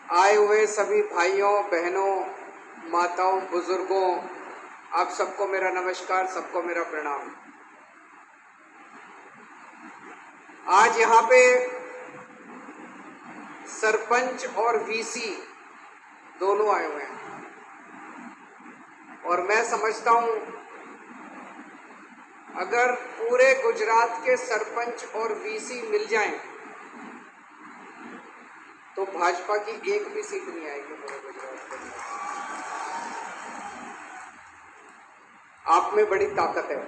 आए हुए सभी भाइयों बहनों, माताओं, बुजुर्गों, आप सबको मेरा नमस्कार, सबको मेरा प्रणाम। आज यहाँ पे सरपंच और वीसी दोनों आए हुए हैं और मैं समझता हूँ अगर पूरे गुजरात के सरपंच और वीसी मिल जाएं तो भाजपा की एक भी सीट नहीं आएगी पूरे गुजरात के अंदर। आप में बड़ी ताकत है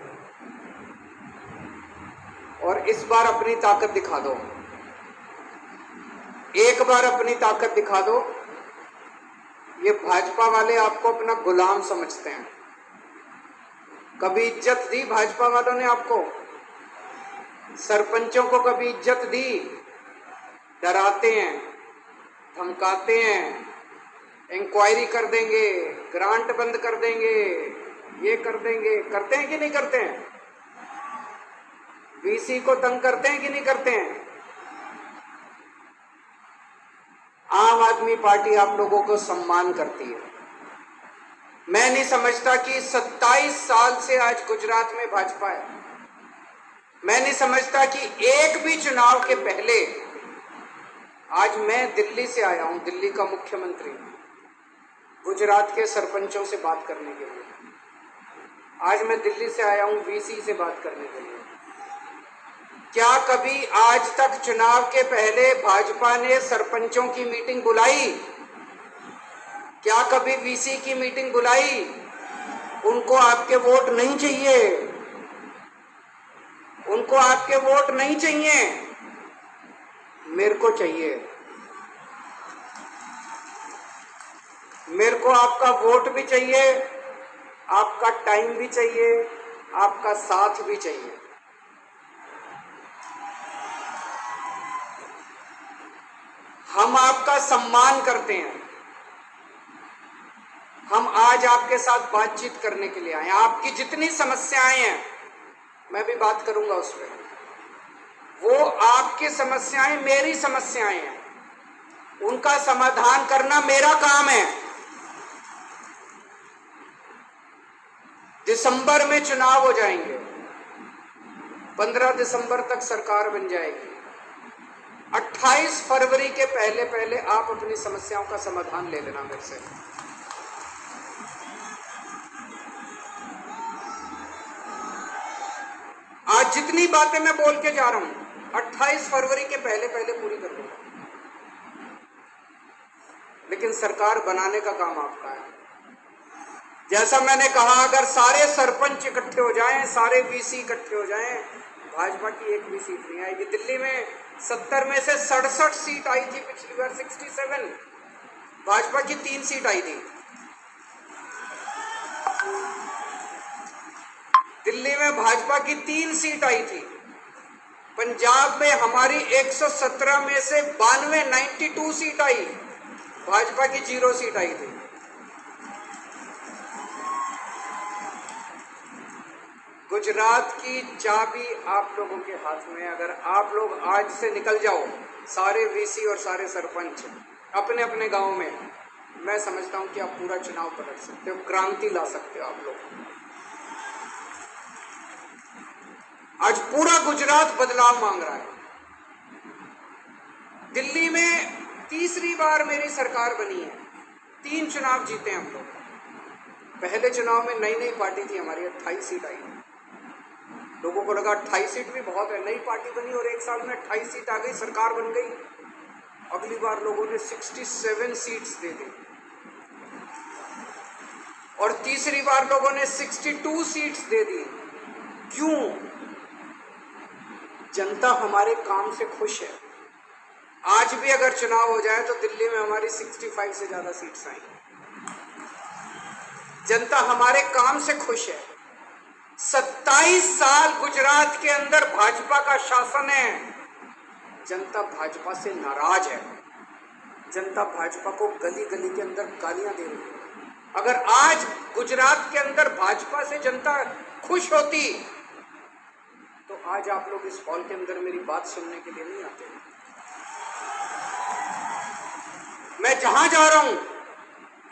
और इस बार अपनी ताकत दिखा दो। एक बार अपनी ताकत दिखा दो। ये भाजपा वाले आपको अपना गुलाम समझते हैं। कभी इज्जत दी भाजपा वालों ने आपको? सरपंचों को कभी इज्जत दी? डराते हैं, धमकाते हैं, इंक्वायरी कर देंगे, ग्रांट बंद कर देंगे, ये कर देंगे। करते हैं कि नहीं करते हैं? वीसी को तंग करते हैं कि नहीं करते हैं? आम आदमी पार्टी आप लोगों को सम्मान करती है। मैं नहीं समझता कि 27 साल से आज गुजरात में भाजपा है। मैं नहीं समझता कि एक भी चुनाव के पहले, आज मैं दिल्ली से आया हूं, दिल्ली का मुख्यमंत्री, गुजरात के सरपंचों से बात करने के लिए। आज मैं दिल्ली से आया हूं वीसी से बात करने के लिए। क्या कभी आज तक चुनाव के पहले भाजपा ने सरपंचों की मीटिंग बुलाई? क्या कभी वीसी की मीटिंग बुलाई? उनको आपके वोट नहीं चाहिए, उनको आपके वोट नहीं चाहिए, मेरे को चाहिए। मेरे को आपका वोट भी चाहिए, आपका टाइम भी चाहिए, आपका साथ भी चाहिए। हम आपका सम्मान करते हैं। हम आज आपके साथ बातचीत करने के लिए आए हैं। आपकी जितनी समस्याएं हैं मैं भी बात करूंगा उस पर। वो आपकी समस्याएं मेरी समस्याएं हैं, उनका समाधान करना मेरा काम है। दिसंबर में चुनाव हो जाएंगे, 15 दिसंबर तक सरकार बन जाएगी। 28 फरवरी के पहले पहले आप अपनी समस्याओं का समाधान ले लेना मेरे से। आज जितनी बातें मैं बोल के जा रहा हूं 28 फरवरी के पहले पहले पूरी कर दूंगा। लेकिन सरकार बनाने का काम आपका है। जैसा मैंने कहा, अगर सारे सरपंच इकट्ठे हो जाएं, सारे वीसी इकट्ठे हो जाएं, भाजपा की एक भी सीट नहीं आएगी। दिल्ली में 70 में से 67 सीट आई थी पिछली बार, 67। भाजपा की 3 सीट आई थी। दिल्ली में भाजपा की 3 सीट आई थी। पंजाब में हमारी 117 में से 92 सीट आई, भाजपा की 0 सीट आई थी। गुजरात की चाबी आप लोगों के हाथ में है। अगर आप लोग आज से निकल जाओ, सारे वीसी और सारे सरपंच अपने अपने गांव में, मैं समझता हूं कि आप पूरा चुनाव पलट सकते हो, क्रांति ला सकते हो आप लोग। आज पूरा गुजरात बदलाव मांग रहा है। दिल्ली में तीसरी बार मेरी सरकार बनी है, 3 चुनाव जीते हम लोग। पहले चुनाव में नई नई पार्टी थी हमारी, 28 सीट आई। लोगों को लगा 28 सीट भी बहुत है। नई पार्टी बनी और 1 साल में 28 सीट आ गई, सरकार बन गई। अगली बार लोगों ने 67 सीट्स दे दी और तीसरी बार लोगों ने 62 सीट्स दे दी। क्यों? जनता हमारे काम से खुश है। आज भी अगर चुनाव हो जाए तो दिल्ली में हमारी 65 से ज्यादा सीट्स आएंगी। जनता हमारे काम से खुश है। 27 साल गुजरात के अंदर भाजपा का शासन है। जनता भाजपा से नाराज है। जनता भाजपा को गली गली के अंदर गालियां दे रही है। अगर आज गुजरात के अंदर भाजपा से जनता खुश होती तो आज आप लोग इस हॉल के अंदर मेरी बात सुनने के लिए नहीं आते। मैं मैं जहां जा रहा हूं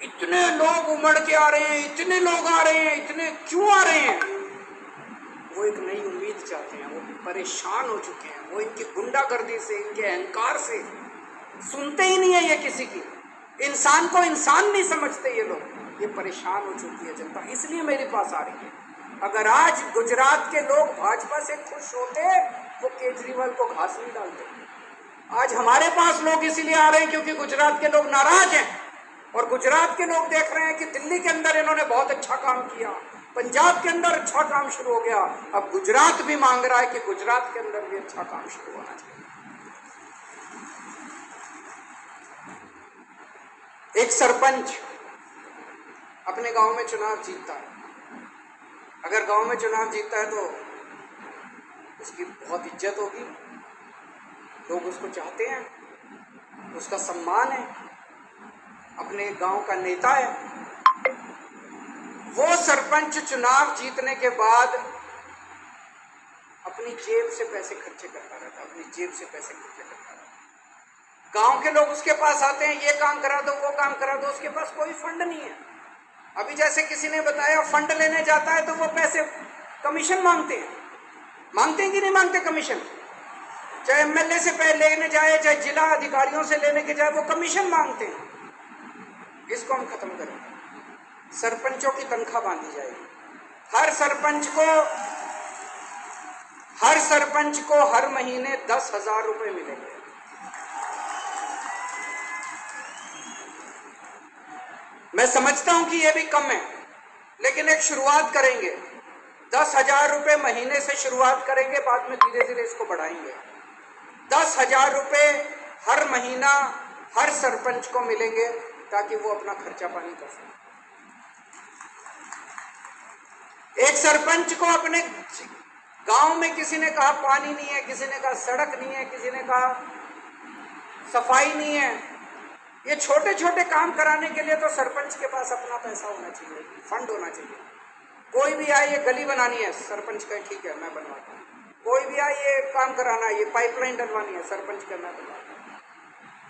इतने लोग उमड़ के आ रहे हैं, इतने लोग आ रहे हैं, इतने क्यों आ रहे हैं? वो एक नई उम्मीद चाहते हैं, वो परेशान हो चुके हैं, वो इनकी गुंडागर्दी से, इनके अहंकार से सुनते ही नहीं है ये किसी की, इंसान को इंसान नहीं समझते ये लोग। ये परेशान हो चुकी है जनता, इसलिए मेरे पास आ रही है। अगर आज गुजरात के लोग भाजपा से खुश होते वो केजरीवाल को घास नहीं डालते। आज हमारे पास लोग इसीलिए आ रहे हैं क्योंकि गुजरात के लोग नाराज हैं, और गुजरात के लोग देख रहे हैं कि दिल्ली के अंदर इन्होंने बहुत अच्छा काम किया, पंजाब के अंदर अच्छा काम शुरू हो गया, अब गुजरात भी मांग रहा है कि गुजरात के अंदर भी अच्छा काम शुरू होना चाहिए। एक सरपंच अपने गांव में चुनाव जीतता है, अगर गांव में चुनाव जीतता है तो उसकी बहुत इज्जत होगी, लोग उसको चाहते हैं, उसका सम्मान है, अपने गांव का नेता है। वो सरपंच चुनाव जीतने के बाद अपनी जेब से पैसे खर्चे करता रहता, अपनी जेब से पैसे खर्चे करता रहता। गांव के लोग उसके पास आते हैं, ये काम करा दो, वो काम करा दो, उसके पास कोई फंड नहीं है। अभी जैसे किसी ने बताया फंड लेने जाता है तो वो पैसे कमीशन मांगते हैं, मांगते हैं कि नहीं मांगते कमीशन? चाहे एमएलए से पैसे लेने जाए, चाहे जिला अधिकारियों से लेने के जाए, वो कमीशन मांगते हैं। इसको हम खत्म करेंगे, सरपंचों की तनख्वाह बांधी जाएगी। हर सरपंच को हर महीने 10,000 रुपए मिलेंगे। मैं समझता हूं कि यह भी कम है, लेकिन एक शुरुआत करेंगे। 10,000 रुपए महीने से शुरुआत करेंगे, बाद में धीरे धीरे इसको बढ़ाएंगे। 10,000 रुपए हर महीना हर सरपंच को मिलेंगे ताकि वो अपना खर्चा पानी कर सके। एक सरपंच को अपने गांव में किसी ने कहा पानी नहीं है, किसी ने कहा सड़क नहीं है, किसी ने कहा सफाई नहीं है, ये छोटे छोटे काम कराने के लिए तो सरपंच के पास अपना पैसा होना चाहिए, फंड होना चाहिए। कोई भी आए ये गली बनानी है, सरपंच का ठीक है मैं बनवाता हूँ। कोई भी आए ये काम कराना है, ये पाइपलाइन डलवानी है, सरपंच का मैं बनवाता हूँ।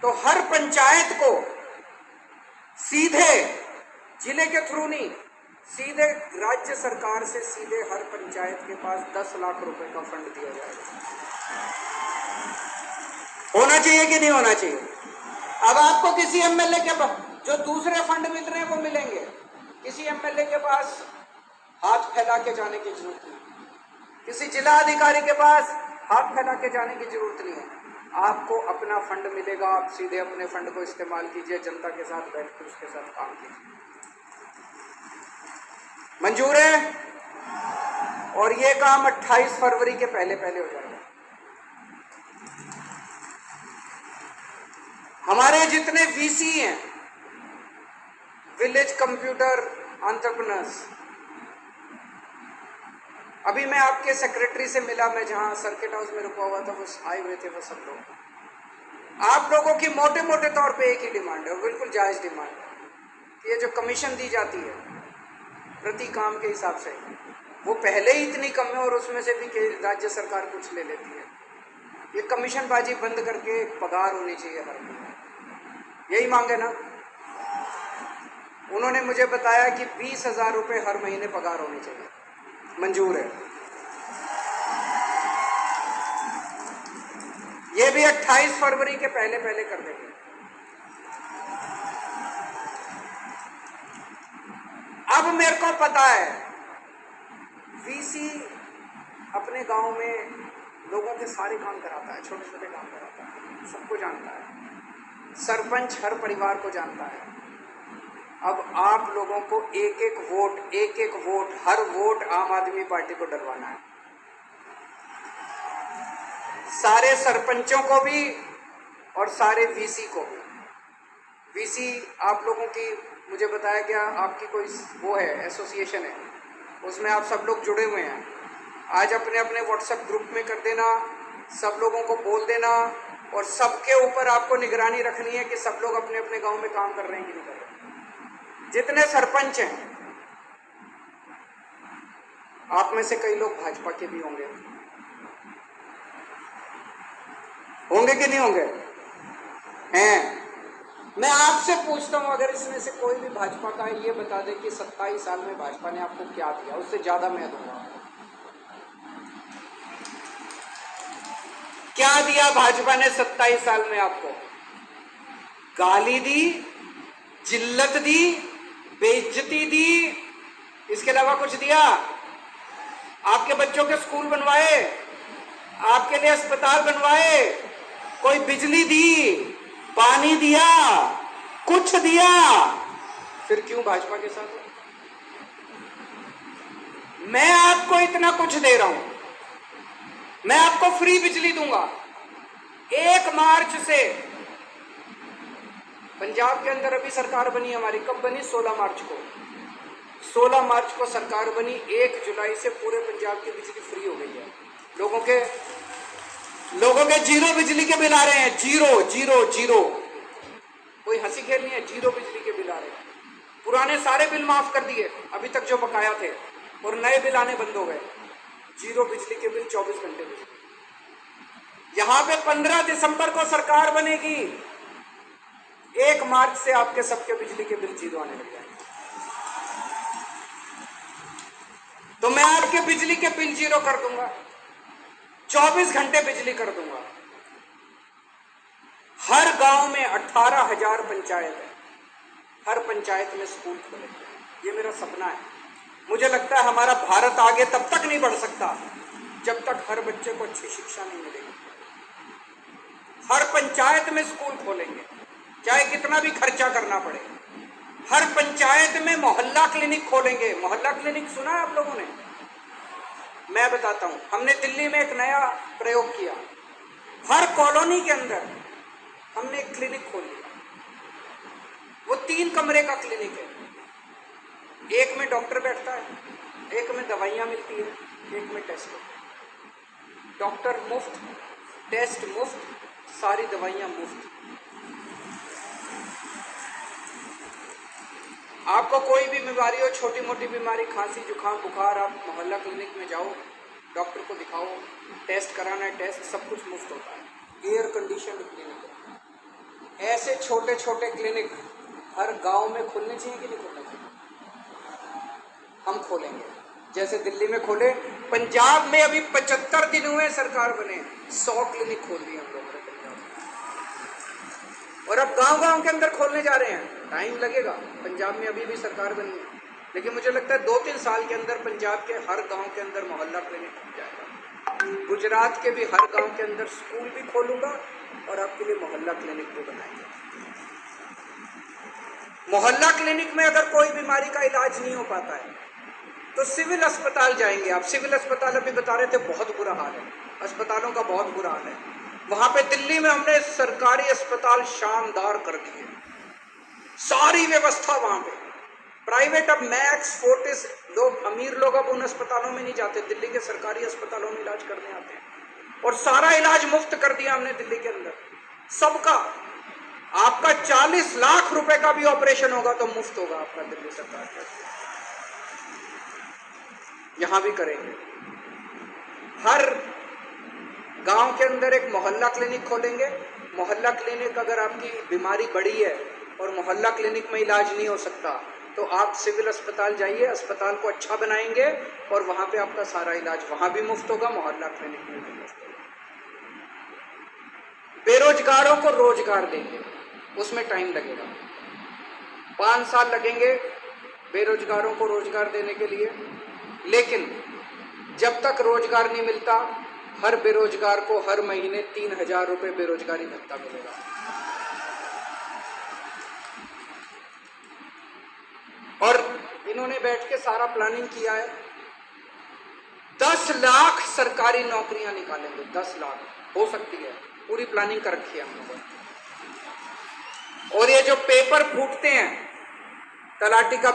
तो हर पंचायत को सीधे जिले के थ्रू नहीं, सीधे राज्य सरकार से सीधे हर पंचायत के पास 10 लाख रुपए का फंड दिया जाएगा। होना चाहिए कि नहीं होना चाहिए? अब आपको किसी एमएलए के पास जो दूसरे फंड मिल रहे हैं वो मिलेंगे, किसी एमएलए के पास हाथ फैला के जाने की जरूरत नहीं, किसी जिला अधिकारी के पास हाथ फैला के जाने की जरूरत नहीं है। आपको अपना फंड मिलेगा, आप सीधे अपने फंड को इस्तेमाल कीजिए, जनता के साथ बैठकर उसके साथ काम कीजिए। मंजूर है? और ये काम 28 फरवरी के पहले हो जाएगा। हमारे जितने वीसी हैं, विलेज कंप्यूटर एंटरप्रेन्योर्स, अभी मैं आपके सेक्रेटरी से मिला, मैं जहां सर्किट हाउस में रुका हुआ था वो आए हुए थे, वो सब लोग। आप लोगों की मोटे मोटे तौर पे एक ही डिमांड है, और बिल्कुल जायज़ डिमांड है कि ये जो कमीशन दी जाती है प्रति काम के हिसाब से, वो पहले ही इतनी कम है और उसमें से भी राज्य सरकार कुछ ले लेती है। ये कमीशनबाजी बंद करके पगार होनी चाहिए हर महीने, यही मांग है ना? उन्होंने मुझे बताया कि 20,000 रुपये हर महीने पगार होनी चाहिए। मंजूर है? ये भी 28 फरवरी के पहले कर देंगे। अब मेरे को पता है वीसी अपने गांव में लोगों के सारे काम कराता है, छोटे छोटे काम कराता है, सबको जानता है। सरपंच हर परिवार को जानता है। अब आप लोगों को एक एक वोट, हर वोट आम आदमी पार्टी को डलवाना है। सारे सरपंचों को भी और सारे वीसी को भी। वीसी आप लोगों की, मुझे बताया गया आपकी कोई वो है, एसोसिएशन है, उसमें आप सब लोग जुड़े हुए हैं। आज अपने अपने व्हाट्सएप ग्रुप में कर देना, सब लोगों को बोल देना, और सबके ऊपर आपको निगरानी रखनी है कि सब लोग अपने अपने गांव में काम कर रहे हैं कि नहीं कर रहे। जितने सरपंच हैं, आप में से कई लोग भाजपा के भी होंगे कि नहीं होंगे? हैं। मैं आपसे पूछता हूं, अगर इसमें से कोई भी भाजपा का है, ये बता दे कि 27 साल में भाजपा ने आपको क्या दिया, उससे ज्यादा मैं दूंगा। क्या दिया भाजपा ने 27 साल में आपको? गाली दी, जिल्लत दी, बेइज्जती दी, इसके अलावा कुछ दिया? आपके बच्चों के स्कूल बनवाए, आपके लिए अस्पताल बनवाए, कोई बिजली दी, पानी दिया, कुछ दिया? फिर क्यों भाजपा के साथ हो? मैं आपको इतना कुछ दे रहा हूं, मैं आपको फ्री बिजली दूंगा। 1 मार्च से पंजाब के अंदर अभी सरकार बनी हमारी, कब बनी? 16 मार्च को। 16 मार्च को सरकार बनी, 1 जुलाई से पूरे पंजाब की बिजली फ्री हो गई है। लोगों के जीरो बिजली के बिल आ रहे हैं, जीरो जीरो जीरो। कोई हंसी खेल नहीं है, जीरो बिजली के बिल आ रहे हैं। पुराने सारे बिल माफ कर दिए अभी तक जो बकाया थे, और नए बिल आने बंद हो गए। जीरो बिजली के बिल, 24 घंटे बिजली। यहां पे 15 दिसंबर को सरकार बनेगी, 1 मार्च से आपके सबके बिजली के बिल जीरो आने लग जाएंगे। तो मैं आपके बिजली के बिल जीरो कर दूंगा, 24 घंटे बिजली कर दूंगा। हर गांव में 18,000 पंचायत है, हर पंचायत में स्कूल खोलेंगे। ये मेरा सपना है। मुझे लगता है हमारा भारत आगे तब तक नहीं बढ़ सकता जब तक हर बच्चे को अच्छी शिक्षा नहीं मिलेगी। हर पंचायत में स्कूल खोलेंगे, चाहे कितना भी खर्चा करना पड़े। हर पंचायत में मोहल्ला क्लिनिक खोलेंगे। मोहल्ला क्लिनिक सुना है आप लोगों ने? मैं बताता हूं, हमने दिल्ली में एक नया प्रयोग किया। हर कॉलोनी के अंदर हमने एक क्लिनिक खोल लिया। वो 3 कमरे का क्लिनिक है। एक में डॉक्टर बैठता है, एक में दवाइयां मिलती है, एक में टेस्ट होता है। डॉक्टर मुफ्त, टेस्ट मुफ्त, सारी दवाइयां मुफ्त। आपको कोई भी बीमारी हो, छोटी मोटी बीमारी, खांसी जुकाम बुखार, आप मोहल्ला क्लिनिक में जाओ, डॉक्टर को दिखाओ, टेस्ट कराना है टेस्ट, सब कुछ मुफ्त होता है। एयर कंडीशन क्लिनिक है। ऐसे छोटे छोटे क्लिनिक हर गांव में खुलने चाहिए कि नहीं खुलने चाहिए? हम खोलेंगे, जैसे दिल्ली में खोले। पंजाब में अभी 75 दिन हुए सरकार बने, 100 क्लिनिक खोल दिए हम लोगों ने पंजाब में। और अब गांव गांव के अंदर खोलने जा रहे हैं। टाइम लगेगा, पंजाब में अभी भी सरकार बनी है, लेकिन मुझे लगता है 2-3 साल के अंदर पंजाब के हर गांव के अंदर मोहल्ला क्लिनिक खुल जाएगा। गुजरात के भी हर गांव के अंदर स्कूल भी खोलूंगा और आपके लिए मोहल्ला क्लिनिक भी बनाएंगे। मोहल्ला क्लिनिक में अगर कोई बीमारी का इलाज नहीं हो पाता है तो सिविल अस्पताल जाएंगे आप। सिविल अस्पताल अभी बता रहे थे बहुत बुरा हाल है, अस्पतालों का बहुत बुरा हाल है। वहां पे दिल्ली में हमने सरकारी अस्पताल शानदार कर दिए, सारी व्यवस्था वहां पे। प्राइवेट अब मैक्स, फोर्टिस, लोग अमीर लोग अब उन अस्पतालों में नहीं जाते, दिल्ली के सरकारी अस्पतालों में इलाज करने आते हैं। और सारा इलाज मुफ्त कर दिया हमने दिल्ली के अंदर, सबका। आपका 40 लाख रुपए का भी ऑपरेशन होगा तो मुफ्त होगा आपका दिल्ली सरकार का। यहां भी करेंगे। हर गांव के अंदर एक मोहल्ला क्लिनिक खोलेंगे। मोहल्ला क्लिनिक, अगर आपकी बीमारी बड़ी है और मोहल्ला क्लिनिक में इलाज नहीं हो सकता तो आप सिविल अस्पताल जाइए, अस्पताल को अच्छा बनाएंगे और वहां पे आपका सारा इलाज वहां भी मुफ्त होगा, मोहल्ला क्लिनिक में भी मुफ्त होगा। बेरोजगारों को रोजगार देंगे, उसमें टाइम लगेगा, 5 साल लगेंगे बेरोजगारों को रोजगार देने के लिए। लेकिन जब तक रोजगार नहीं मिलता, हर बेरोजगार को हर महीने 3,000 रुपए बेरोजगारी भत्ता मिलेगा। और इन्होंने बैठ के सारा प्लानिंग किया है, 10 लाख सरकारी नौकरियां निकालेंगे। 10 लाख हो सकती है, पूरी प्लानिंग कर रखी है हम लोगों ने। और ये जो पेपर फूटते हैं, तलाटी का